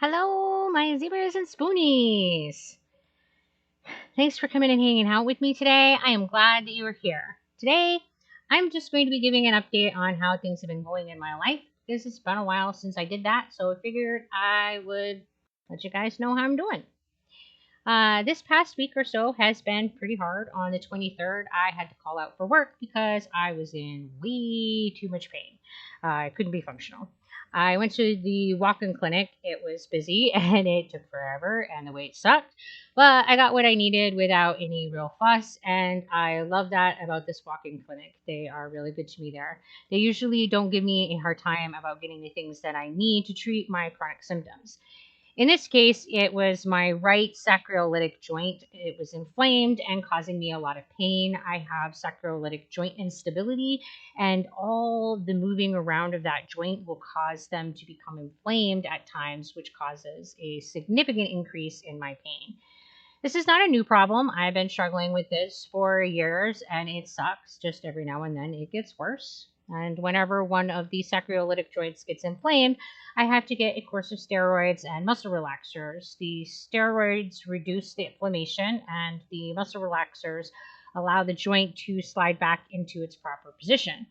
Hello, my zebras and spoonies. Thanks for coming and hanging out with me today. I am glad that you are here. Today, I'm just going to be giving an update on how things have been going in my life because it's been a while since I did that, so I figured I would let you guys know how I'm doing. This past week or so has been pretty hard. On the 23rd, I had to call out for work because I was in way too much pain. I couldn't be functional. I went to the walk in clinic. It was busy and it took forever and the wait sucked. But I got what I needed without any real fuss. And I love that about this walk in clinic. They are really good to me there. They usually don't give me a hard time about getting the things that I need to treat my chronic symptoms. In this case, it was my right sacroiliac joint. It was inflamed and causing me a lot of pain. I have sacroiliac joint instability, and all the moving around of that joint will cause them to become inflamed at times, which causes a significant increase in my pain. This is not a new problem. I've been struggling with this for years and it sucks. Just every now and then it gets worse. And whenever one of the sacroiliac joints gets inflamed, I have to get a course of steroids and muscle relaxers. The steroids reduce the inflammation, and the muscle relaxers allow the joint to slide back into its proper position.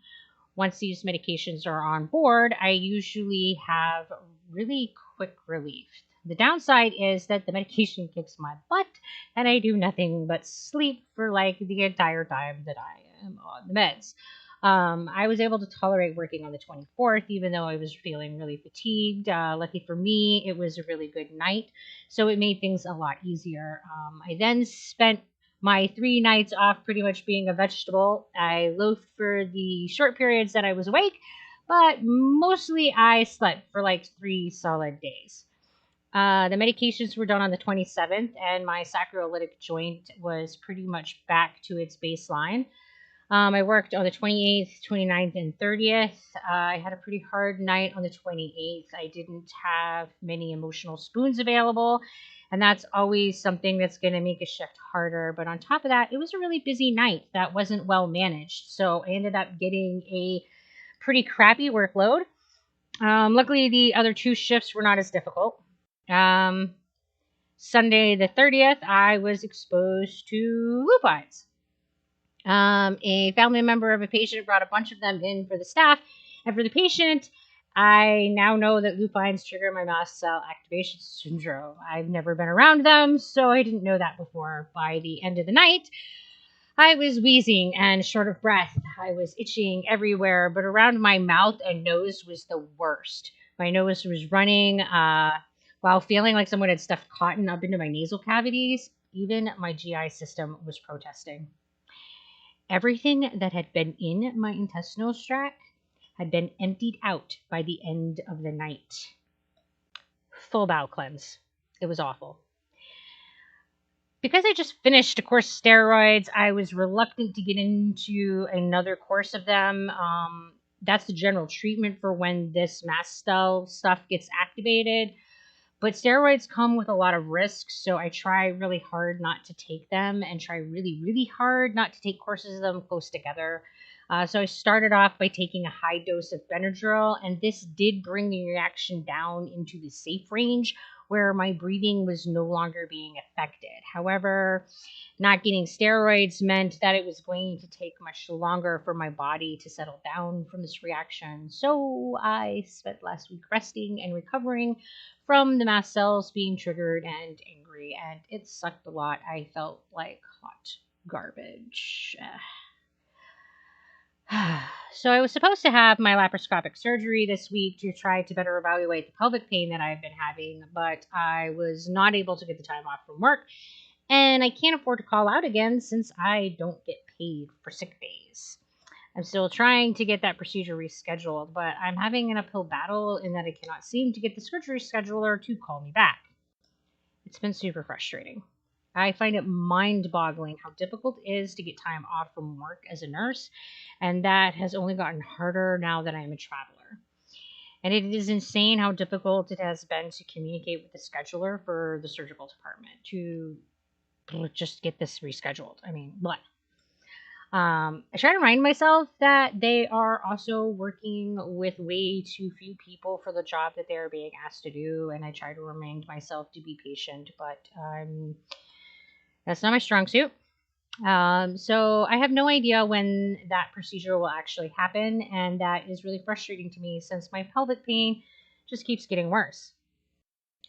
Once these medications are on board, I usually have really quick relief. The downside is that the medication kicks my butt and I do nothing but sleep for like the entire time that I am on the meds. I was able to tolerate working on the 24th, even though I was feeling really fatigued. Lucky for me, it was a really good night, so it made things a lot easier. I then spent my 3 nights off pretty much being a vegetable. I loafed for the short periods that I was awake, but mostly I slept for like 3 solid days. The medications were done on the 27th, and my sacroiliac joint was pretty much back to its baseline. I worked on the 28th, 29th, and 30th. I had a pretty hard night on the 28th. I didn't have many emotional spoons available, and that's always something that's going to make a shift harder. But on top of that, it was a really busy night that wasn't well managed. So I ended up getting a pretty crappy workload. Luckily, the other two shifts were not as difficult. Um, Sunday the 30th, I was exposed to lupines. A family member of a patient brought a bunch of them in for the staff. And for the patient, I now know that lupines trigger my mast cell activation syndrome. I've never been around them, so I didn't know that before. By the end of the night, I was wheezing and short of breath. I was itching everywhere, but around my mouth and nose was the worst. My nose was running while feeling like someone had stuffed cotton up into my nasal cavities. Even my GI system was protesting. Everything that had been in my intestinal tract had been emptied out by the end of the night. Full bowel cleanse. It was awful. Because I just finished a course of steroids, I was reluctant to get into another course of them. That's the general treatment for when this mast cell stuff gets activated. But steroids come with a lot of risks, so I try really hard not to take them and try really, really hard not to take courses of them close together. So I started off by taking a high dose of Benadryl, and this did bring the reaction down into the safe range where my breathing was no longer being affected. However, not getting steroids meant that it was going to take much longer for my body to settle down from this reaction. So I spent last week resting and recovering from the mast cells being triggered and angry, and it sucked a lot. I felt like hot garbage. So I was supposed to have my laparoscopic surgery this week to try to better evaluate the pelvic pain that I've been having, but I was not able to get the time off from work, and I can't afford to call out again since I don't get paid for sick days. I'm still trying to get that procedure rescheduled, but I'm having an uphill battle in that I cannot seem to get the surgery scheduler to call me back. It's been super frustrating. I find it mind boggling how difficult it is to get time off from work as a nurse, and that has only gotten harder now that I am a traveler. And it is insane how difficult it has been to communicate with the scheduler for the surgical department to just get this rescheduled. I mean, what? I try to remind myself that they are also working with way too few people for the job that they're being asked to do, and I try to remind myself to be patient, but that's not my strong suit. So I have no idea when that procedure will actually happen, and that is really frustrating to me since my pelvic pain just keeps getting worse.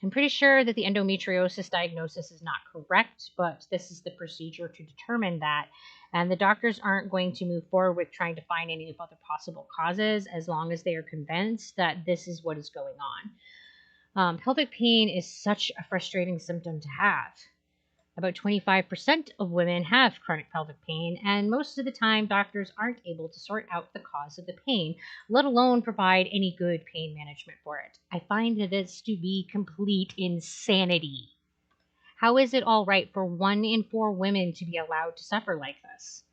I'm pretty sure that the endometriosis diagnosis is not correct, but this is the procedure to determine that. And the doctors aren't going to move forward with trying to find any other possible causes as long as they are convinced that this is what is going on. Pelvic pain is such a frustrating symptom to have. About 25% of women have chronic pelvic pain, and most of the time, doctors aren't able to sort out the cause of the pain, let alone provide any good pain management for it. I find this to be complete insanity. How is it all right for 1 in 4 women to be allowed to suffer like this?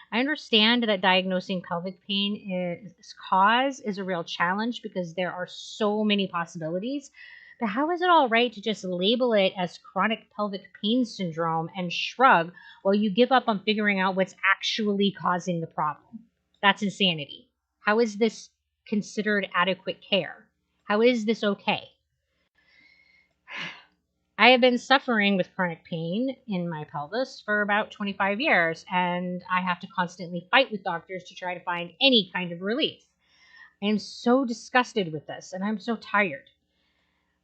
I understand that diagnosing pelvic pain cause is a real challenge because there are so many possibilities. But how is it all right to just label it as chronic pelvic pain syndrome and shrug while you give up on figuring out what's actually causing the problem? That's insanity. How is this considered adequate care? How is this okay? I have been suffering with chronic pain in my pelvis for about 25 years, and I have to constantly fight with doctors to try to find any kind of relief. I am so disgusted with this, and I'm so tired.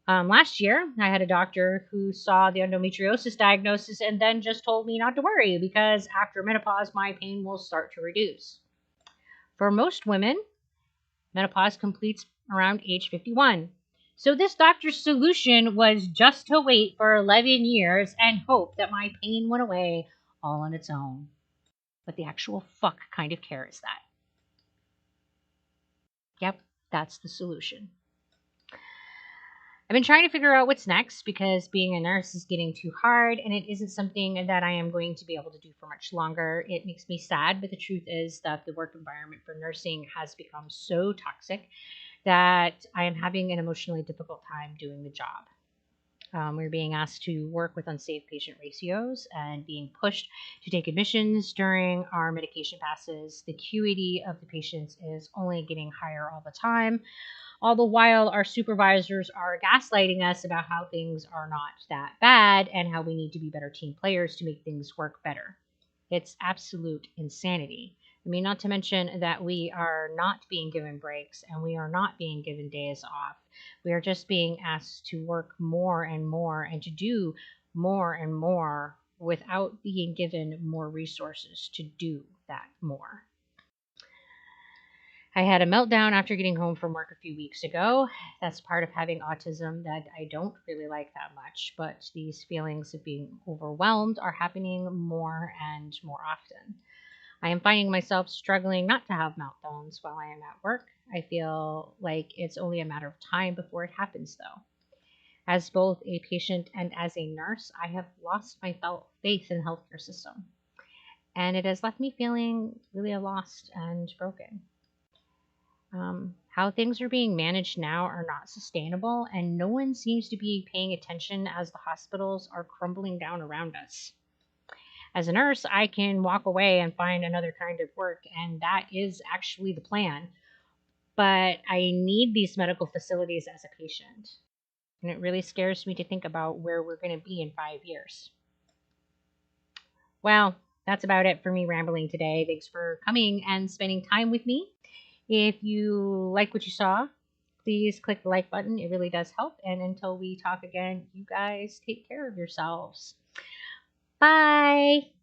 Last year, I had a doctor who saw the endometriosis diagnosis and then just told me not to worry because after menopause, my pain will start to reduce. For most women, menopause completes around age 51. So this doctor's solution was just to wait for 11 years and hope that my pain went away all on its own. But the actual fuck kind of care is that? Yep, that's the solution. I've been trying to figure out what's next because being a nurse is getting too hard and it isn't something that I am going to be able to do for much longer. It makes me sad, but the truth is that the work environment for nursing has become so toxic that I am having an emotionally difficult time doing the job. We're being asked to work with unsafe patient ratios and being pushed to take admissions during our medication passes. The acuity of the patients is only getting higher all the time. All the while, our supervisors are gaslighting us about how things are not that bad and how we need to be better team players to make things work better. It's absolute insanity. I mean, not to mention that we are not being given breaks and we are not being given days off. We are just being asked to work more and more and to do more and more without being given more resources to do that more. I had a meltdown after getting home from work a few weeks ago. That's part of having autism that I don't really like that much, but these feelings of being overwhelmed are happening more and more often. I am finding myself struggling not to have meltdowns while I am at work. I feel like it's only a matter of time before it happens, though. As both a patient and as a nurse, I have lost my faith in the healthcare system, and it has left me feeling really lost and broken. How things are being managed now are not sustainable, and no one seems to be paying attention as the hospitals are crumbling down around us. As a nurse, I can walk away and find another kind of work, and that is actually the plan. But I need these medical facilities as a patient, and it really scares me to think about where we're going to be in 5 years. Well, that's about it for me rambling today. Thanks for coming and spending time with me. If you like what you saw, please click the like button. It really does help. And until we talk again, you guys take care of yourselves. Bye.